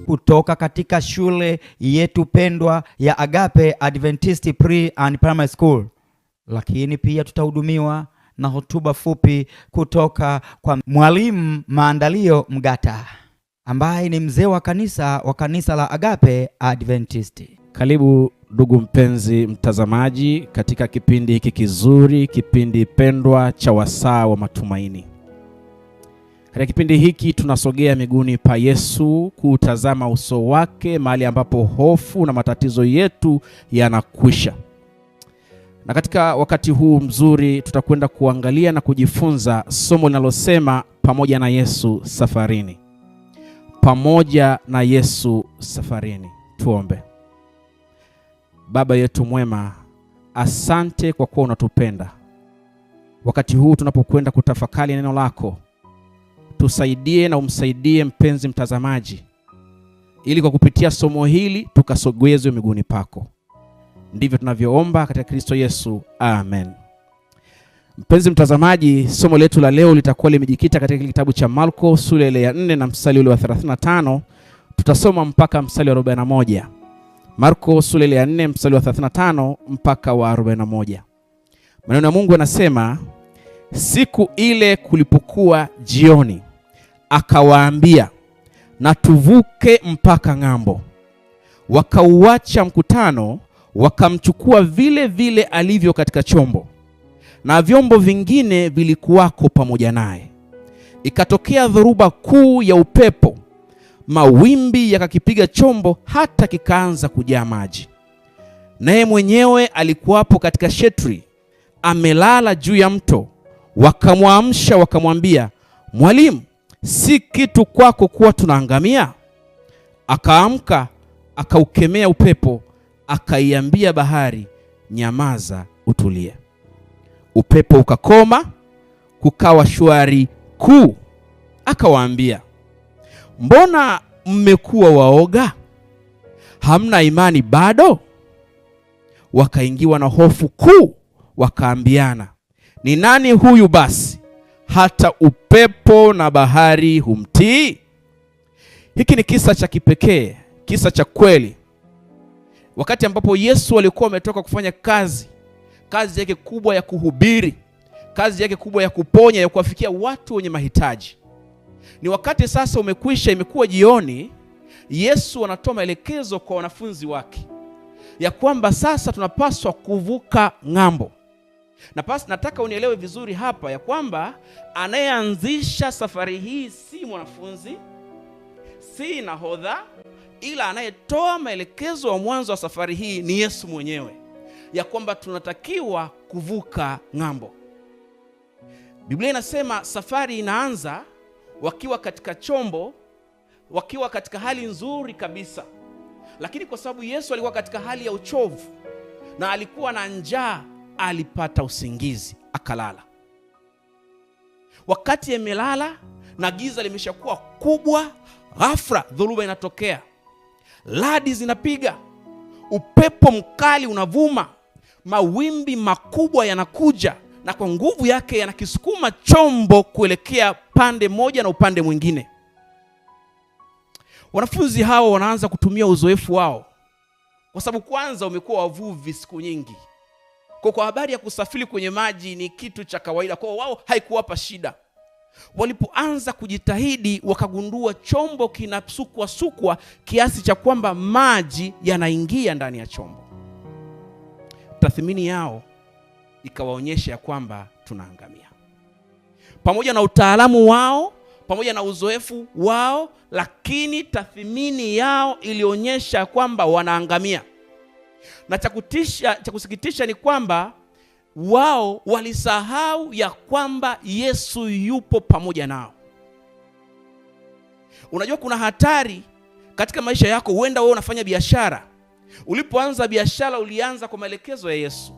Kutoka katika shule yetu pendwa ya Agape Adventist Pre and Primary School. Lakini pia tutahudumiwa na hotuba fupi kutoka kwa Mwalimu Maandalio Mgata ambaye ni mzee wa kanisa la Agape Adventist. Karibu ndugu mpenzi mtazamaji katika kipindi hiki kizuri, kipindi pendwa cha wasaa wa matumaini. Katika kipindi hiki tunasogea miguuni pa Yesu kutazama uso wake, mahali ambapo hofu na matatizo yetu yanakwisha. Na katika wakati huu mzuri tutakwenda kuangalia na kujifunza somo linalosema pamoja na Yesu safarini. Pamoja na Yesu safarini. Tuombe. Baba yetu mwema, asante kwa kuwa unatupenda. Wakati huu tunapokwenda kutafakari neno lako, tusaidie na umsaidie mpenzi mtazamaji, ili kwa kupitia somo hili tukasogezwe miguuni pako. Ndivyo tunavyoomba katika Kristo Yesu. Amen. Mpenzi mtazamaji, somo letu la leo litakuwa limejikita katika kitabu cha Marko sura ile ya 4 na mstari ule wa 35. Tutasoma mpaka mstari wa 41. Marko sura ile ya 4 mstari wa 35 mpaka wa 41. Maneno ya Mungu yanasema, siku ile kulipokuwa jioni, akawaambia, na tuvuke mpaka ng'ambo. Wakauacha mkutano, wakamchukua vile vile alivyo katika chombo, na vyombo vingine vilikuwako pamoja naye. Ikatokea dhoruba kuu ya upepo, mawimbi yakakipiga chombo hata kikaanza kujaa maji. Naye mwenyewe alikuwapo katika shetri, amelala juu ya mto. Wakamwamsha wakamwambia, Mwalimu, si kitu kwako kuwa tunaangamia? Akaamka, akaukemea upepo, akaiambia bahari, nyamaza, utulie. Upepo ukakoma, kukawa shwari kuu. Akawaambia, mbona mmekuwa waoga? Hamna imani bado? Wakaingiwa na hofu kuu, wakaambiana, ni nani huyu basi hata upepo na bahari humtii? Hiki ni kisa cha kipekee, kisa cha kweli. Wakati ambapo Yesu alikuwa ametoka kufanya kazi yake kubwa ya kuhubiri, kazi yake kubwa ya kuponya, ya kuwafikia watu wenye mahitaji. Ni wakati sasa umekwisha, imekuwa jioni. Yesu anatoa maelekezo kwa wanafunzi wake ya kwamba sasa tunapaswa kuvuka ng'ambo. Nataka unielewe vizuri hapa ya kwamba anayeanzisha safari hii si mwanafunzi, si nahodha, ila anayetoa maelekezo wa mwanzo wa safari hii ni Yesu mwenyewe, ya kwamba tunatakiwa kuvuka ng'ambo. Biblia inasema safari inaanza wakiwa katika chombo, wakiwa katika hali nzuri kabisa. Lakini kwa sababu Yesu alikuwa katika hali ya uchovu na alikuwa na njaa, alipata usingizi, akalala. Wakati amelala na giza limeshakuwa kubwa, ghafla dhoruba inatokea. Radi zinapiga, upepo mkali unavuma, mawimbi makubwa yanakuja, na kwa nguvu yake yanakisukuma chombo kuelekea pande moja na upande mwingine. Wanafunzi hao wanaanza kutumia uzoefu wao, kwa sababu kwanza umekuwa wavuvi siku nyingi. Kwa habari ya kusafiri kwenye maji ni kitu cha kawaida, kwa wao haikuwapa shida. Walipoanza kujitahidi, wakagundua chombo kinasukwa kiasi cha kwamba maji yanaingia ndani ya chombo. Tathmini yao ikawaonyesha ya kwamba tunaangamia. Pamoja na utaalamu wao, pamoja na uzoefu wao, lakini tathmini yao ilionyesha kwamba wanaangamia. Na cha kusikitisha ni kwamba wao walisahau ya kwamba Yesu yupo pamoja nao. Unajua kuna hatari katika maisha yako. Huenda wewe unafanya biashara. Ulipoanza biashara ulianza kwa maelekezo ya Yesu.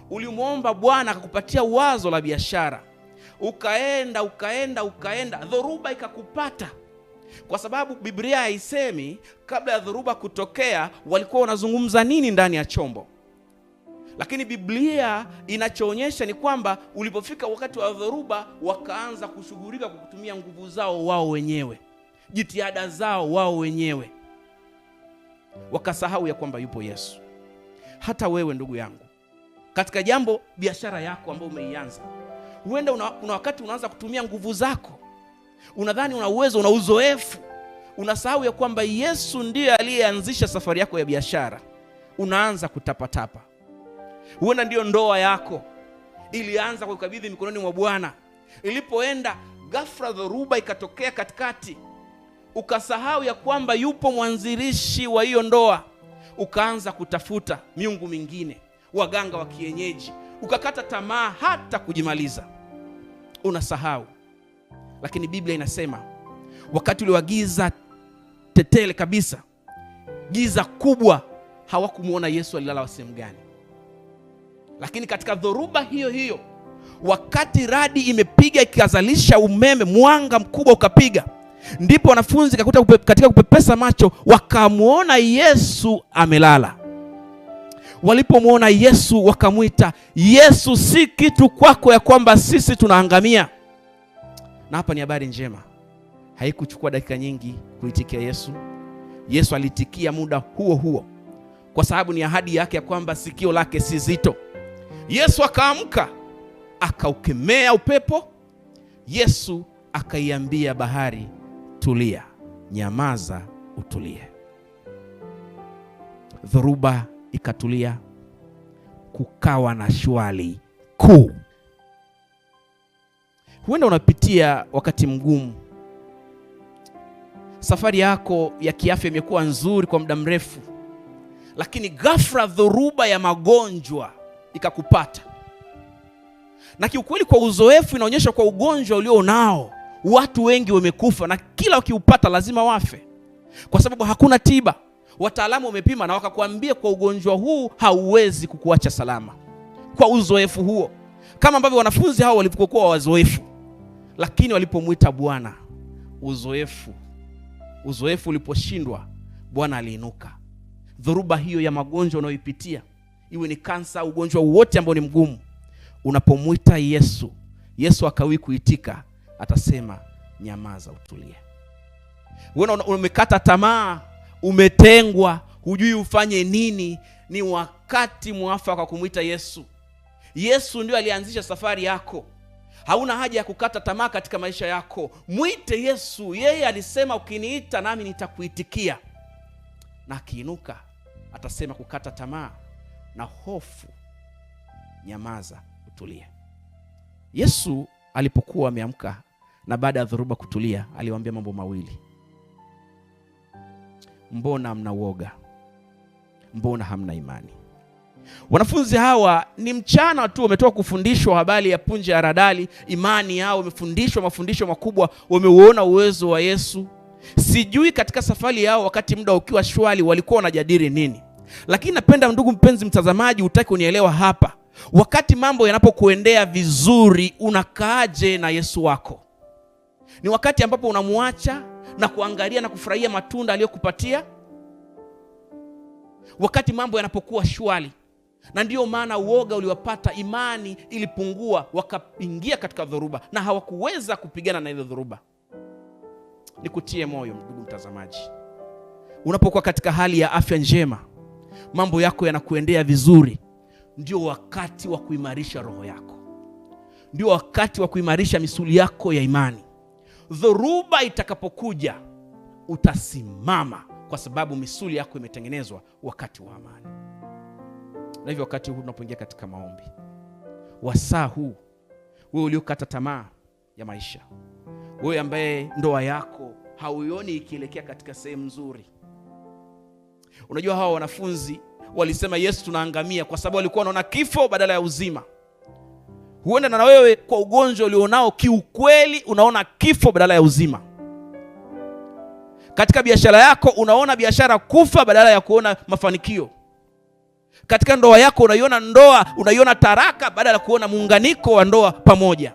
Ulimwomba Bwana akakupatia wazo la biashara. Ukaenda, dhoruba ikakupata. Kwa sababu Biblia haisemi kabla ya dhoruba kutokea walikuwa wanazungumza nini ndani ya chombo. Lakini Biblia inachoonyesha ni kwamba ulipofika wakati wa dhoruba, wakaanza kushughulika kwa kutumia nguvu zao wao wenyewe, jitihada zao wao wenyewe, wakasahau ya kwamba yupo Yesu. Hata wewe ndugu yangu, katika jambo, biashara yako ambayo umeianza, huenda kuna wakati unaanza kutumia nguvu zako, unadhani una uwezo, una uzoefu, unasahau ya kwamba Yesu ndiye aliyeanzisha safari yako ya biashara. Unaanza kutapatapa. Huenda ndio ndoa yako ilianza kwa kukabidhi mikononi mwa Bwana. Ilipoenda ghafla dhoruba ikatokea katikati, ukasahau ya kwamba yupo mwanzilishi wa hiyo ndoa. Ukaanza kutafuta miungu mingine, waganga wa kienyeji, ukakata tamaa hata kujimaliza. Unasahau. Lakini Biblia inasema wakati ule wa giza tetele kabisa, giza kubwa, hawakumuona Yesu alilala sehemu gani. Lakini katika dhoruba hiyo hiyo, wakati radi imepiga ikazalisha umeme, mwanga mkubwa ukapiga, ndipo wanafunzi katika kupepesa macho wakamuona Yesu amelala. Walipomwona Yesu wakamwita, Yesu, si kitu kwako ya kwamba sisi tunaangamia. Na hapa ni habari njema. Haikuchukua dakika nyingi kuitikia Yesu. Yesu alitikia muda huo huo, kwa sababu ni ahadi yake ya kwamba sikio lake si zito. Yesu akaamka, akaukemea upepo. Yesu akaiambia bahari, tulia, nyamaza, utulie. Dhoruba ikatulia, kukawa na shwari kuu. Huenda unapitia wakati mgumu. Safari yako ya kiafya imekuwa nzuri kwa muda mrefu, lakini ghafla dhoruba ya magonjwa ikakupata. Na kiukweli, kwa uzoefu inaonyesha kwa ugonjwa ulio nao, watu wengi wamekufa, na kila wakiupata lazima wafe, kwa sababu hakuna tiba. Wataalamu wamepima na wakakwambia kwa ugonjwa huu hauwezi kukuacha salama. Kwa uzoefu huo, kama ambavyo wanafunzi hao walipokuwa wazoefu, lakini walipomwita Bwana, uzoefu uliposhindwa, Bwana aliinuka. Dhoruba hiyo ya magonjwa unayoipitia, iwe ni kansa, ugonjwa wote ambao ni mgumu, unapomwita Yesu, Yesu akawi kuitika, atasema nyamaza, utulie. Wewe umekata tamaa, umetengwa, hujui ufanye nini, ni wakati mwafaka kumwita Yesu. Yesu ndio alianzisha safari yako. Hauna haja ya kukata tamaa katika maisha yako. Mwite Yesu. Yeye alisema ukiniita nami nitakuitikia. Na akiinuka atasema kukata tamaa na hofu, nyamaza, utulie. Yesu alipokuwa ameamka na baada ya dhoruba kutulia, aliwaambia mambo mawili. Mbona mna uoga? Mbona hamna imani? Wanafunzi hawa ni mchana tu wametoka kufundishwa habari ya punje ya haradali. Imani yao wamefundishwa mafundisho makubwa, wameuona uwezo wa Yesu. Sijui katika safari yao wakati muda ukiwa shwari walikuwa wanajadili nini. Lakini napenda ndugu mpenzi mtazamaji, utaki unielewa hapa. Wakati mambo yanapokuendea vizuri, unakaaje na Yesu wako? Ni wakati ambapo unamuacha na kuangalia na kufurahia matunda aliyokupatia? Wakati mambo yanapokuwa shwari, na ndiyo maana uoga uliwapata, imani ilipungua, wakaingia katika dhoruba na hawakuweza kupigana na ile dhoruba. Nikutie moyo ndugu mtazamaji, unapokuwa katika hali ya afya njema, mambo yako yanakuendea vizuri, ndio wakati wa kuimarisha roho yako, ndio wakati wa kuimarisha misuli yako ya imani. Dhoruba itakapokuja, utasimama kwa sababu misuli yako imetengenezwa wakati wa amani. Na hivyo wakati huu tunapoingia katika maombi, wasaa huu, wewe uliokata tamaa ya maisha, wewe ambaye ndoa yako hauioni ikielekea katika sehemu nzuri. Unajua hawa wanafunzi walisema Yesu tunaangamia kwa sababu walikuwa wanaona kifo badala ya uzima. Huenda na wewe kwa ugonjwa ulionao kiukweli unaona kifo badala ya uzima. Katika biashara yako unaona biashara kufa badala ya kuona mafanikio. Katika ndoa yako unaiona taraka badala ya kuona muunganiko wa ndoa pamoja.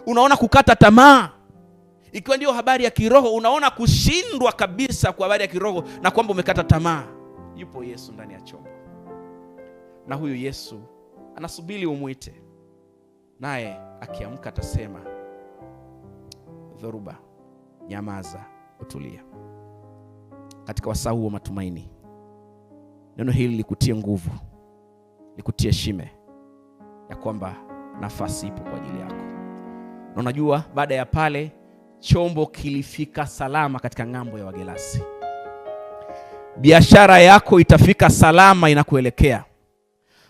Unaona kukata tamaa. Ikiwa ndio habari ya kiroho, unaona kushindwa kabisa kwa habari ya kiroho na kwamba umekata tamaa. Yupo Yesu ndani ya chombo. na huyu Yesu anasubiri umuite, naye akiamka atasema, dhoruba nyamaza, utulia. Katika wasaa huu wa matumaini, neno hili likutie nguvu, likutie shime ya kwamba nafasi ipo kwa ajili yako. Na unajua, baada ya pale chombo kilifika salama katika ng'ambo ya Wagerasi. Biashara yako itafika salama inakuelekea.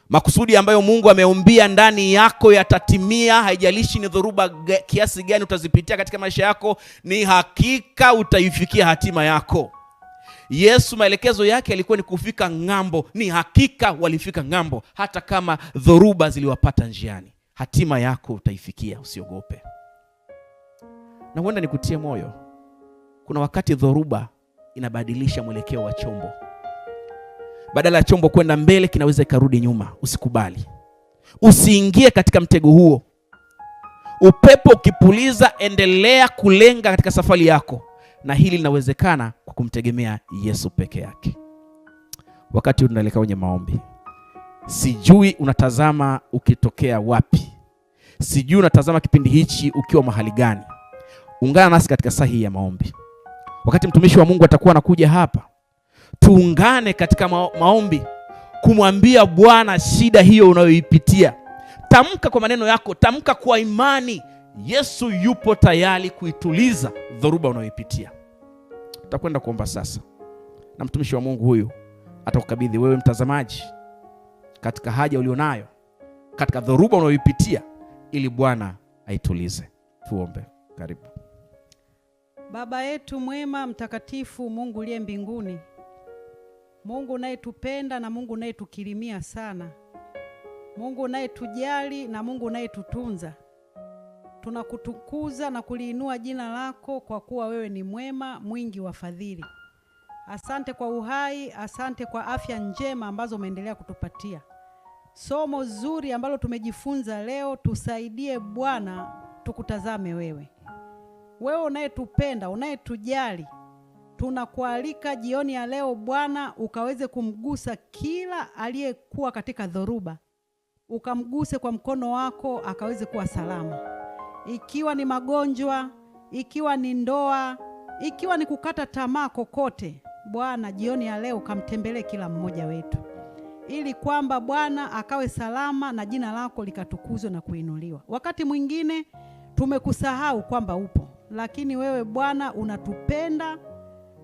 Makusudi ambayo Mungu ameumbia ndani yako yatatimia. Haijalishi ni dhoruba kiasi gani utazipitia katika maisha yako, ni hakika utaifikia hatima yako. Yesu maelekezo yake yalikuwa ni kufika ng'ambo, ni hakika walifika ng'ambo, hata kama dhoruba ziliwapata njiani. Hatima yako utaifikia, usiogope. Na huenda nikutie moyo, kuna wakati dhoruba inabadilisha mwelekeo wa chombo. Badala ya chombo kwenda mbele, kinaweza ikarudi nyuma. Usikubali, usiingie katika mtego huo. Upepo ukipuliza, endelea kulenga katika safari yako, na hili linawezekana kwa kumtegemea Yesu peke yake. Wakati unaelekea kwenye maombi, sijui unatazama ukitokea wapi, sijui unatazama kipindi hichi ukiwa mahali gani. Ungana nasi katika saa hii ya maombi. Wakati mtumishi wa Mungu atakuwa anakuja hapa, tuungane katika maombi kumwambia Bwana shida hiyo unayoipitia. Tamka kwa maneno yako, tamka kwa imani. Yesu yupo tayari kuituliza dhoruba unayoipitia. Tutakwenda kuomba sasa, na mtumishi wa Mungu huyu atakukabidhi wewe mtazamaji katika haja ulionayo, katika dhoruba unayoipitia, ili Bwana aitulize. Tuombe. Karibu. Baba yetu mwema mtakatifu, Mungu uliye mbinguni, Mungu unayetupenda na Mungu unayetukirimia sana, Mungu unayetujali na Mungu unayetutunza, tunakutukuza na kuliinua jina lako kwa kuwa wewe ni mwema, mwingi wa fadhili. Asante kwa uhai, asante kwa afya njema ambazo umeendelea kutupatia. Somo zuri ambalo tumejifunza leo, tusaidie Bwana, tukutazame wewe. Wewe unayetupenda, unayetujali, tunakualika jioni ya leo Bwana, ukaweze kumgusa kila aliyekuwa katika dhoruba. Ukamguse kwa mkono wako, akaweze kuwa salama. Ikiwa ni magonjwa, ikiwa ni ndoa, ikiwa ni kukata tamaa kokote, Bwana jioni ya leo ukamtembelee kila mmoja wetu, ili kwamba Bwana akawe salama na jina lako likatukuzwe na kuinuliwa. Wakati mwingine tumekusahau kwamba upo, lakini wewe Bwana unatupenda,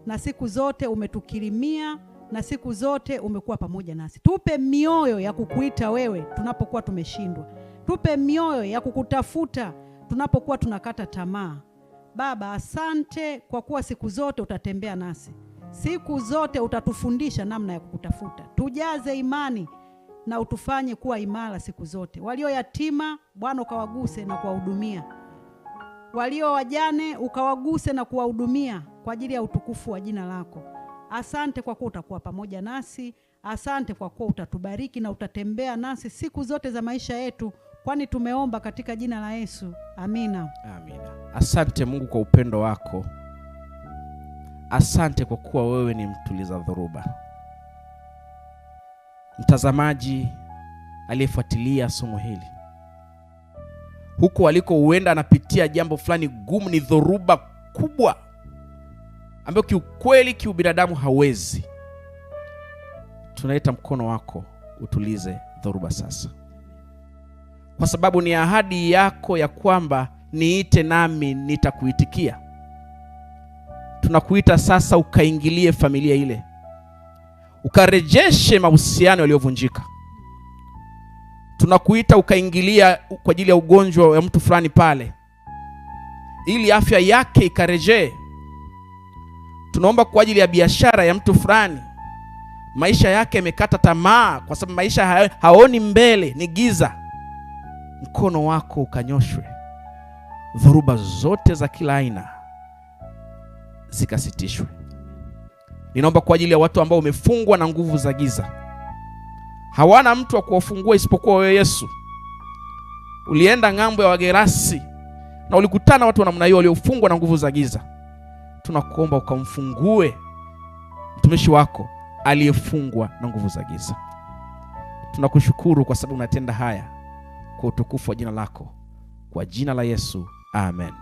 na siku zote umetukirimia, na siku zote umekuwa pamoja nasi. Tupe mioyo ya kukuita wewe tunapokuwa tumeshindwa. Tupe mioyo ya kukutafuta tunapokuwa tunakata tamaa. Baba, asante kwa kuwa siku zote utatembea nasi. Siku zote utatufundisha namna ya kukutafuta. Tujaze imani na utufanye kuwa imara siku zote. Walio yatima Bwana ukawaguse na kuwahudumia. Walio wajane ukawaguse na kuwahudumia kwa ajili ya utukufu wa jina lako. Asante kwa kuwa utakuwa pamoja nasi. Asante kwa kuwa utatubariki na utatembea nasi siku zote za maisha yetu, kwani tumeomba katika jina la Yesu. Amina. Amina. Asante Mungu kwa upendo wako. Asante kwa kuwa wewe ni mtuliza dhoruba. Mtazamaji aliyefuatilia somo hili, huko aliko huenda anapitia jambo fulani gumu, ni dhoruba kubwa ambayo kiukweli kiubinadamu hawezi. Tunaleta mkono wako utulize dhoruba sasa, kwa sababu ni ahadi yako ya kwamba niite nami nitakuitikia. Tunakuita sasa ukaingilie familia ile, ukarejeshe mahusiano yaliyovunjika. Tunakuita ukaingilia kwa ajili ya ugonjwa wa mtu fulani pale, ili afya yake ikarejee. Tunaomba kwa ajili ya biashara ya mtu fulani, maisha yake yamekata tamaa kwa sababu maisha haoni mbele, ni giza. Mkono wako ukanyoshwe, dhoruba zote za kila aina zikasitishwe. Ninaomba kwa ajili ya watu ambao wamefungwa na nguvu za giza, hawana mtu wa kuwafungua isipokuwa wewe Yesu. Ulienda ng'ambo ya Wagerasi na ulikutana watu wa namna hiyo waliofungwa na nguvu za giza. Tunakuomba ukamfungue mtumishi wako aliyefungwa na nguvu za giza. Tunakushukuru kwa sababu unatenda haya kwa utukufu wa jina lako. Kwa jina la Yesu, amen.